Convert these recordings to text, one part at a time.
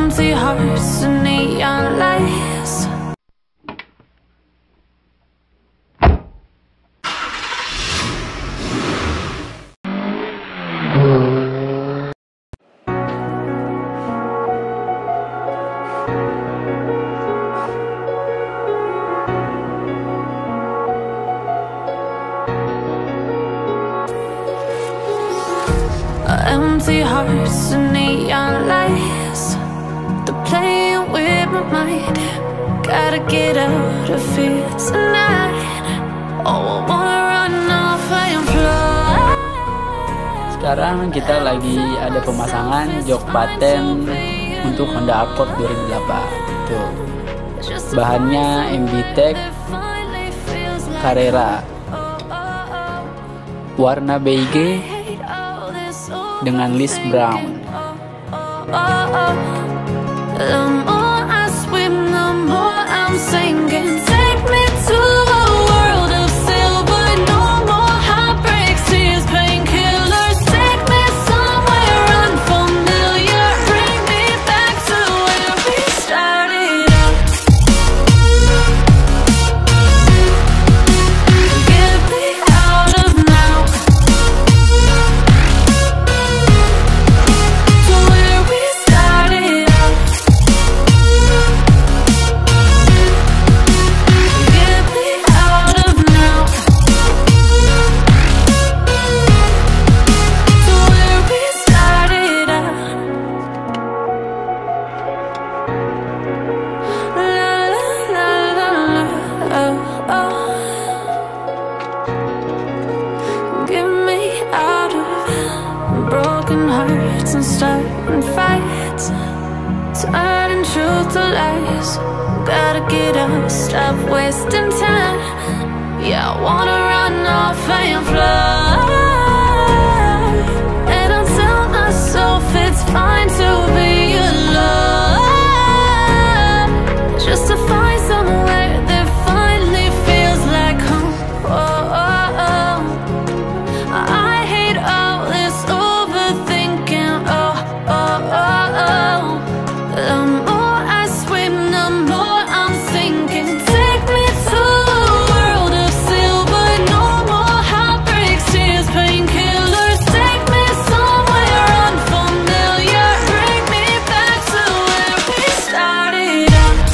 empty hearts and neon lights. Empty hearts and neon lights, they're playing with my mind. Gotta get out of here tonight. Oh, I wanna run off and fly. Sekarang kita lagi ada pemasangan jok paten untuk Honda Accord 2008. Tuh. Bahannya Mbtech Carrera. Warna beige dengan list brown. The more I swim, the more I'm sinking. Take me to a world of silver. No more heartbreaks, tears, painkillers. Take me somewhere unfamiliar. Bring me back to where we started out. Get me out of now. Broken hearts and starting fights, turning truth to lies. Gotta get up, stop wasting time. Yeah, I wanna run off and fly. And I tell myself it's fine to be alone, just to find somewhere that finally feels like home. Oh, oh, oh. I hate all this overthinking. Oh, oh, oh, oh. The more I swim, the more I'm sinking. Take me to a world of silver. No more heartbreaks, tears, painkillers. Take me somewhere unfamiliar. Bring me back to where we started out.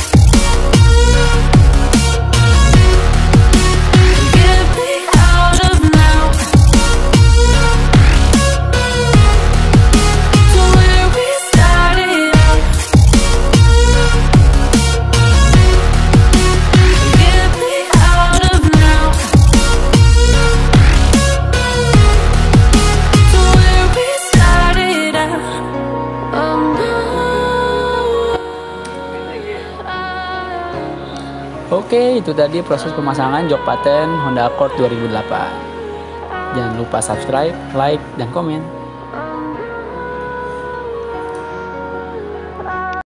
Get me out of now. To where we started out. Get me out of now. To where we started out. Oh no. Oke, itu tadi proses pemasangan jok paten Honda Accord 2008. Jangan lupa subscribe, like, dan komen.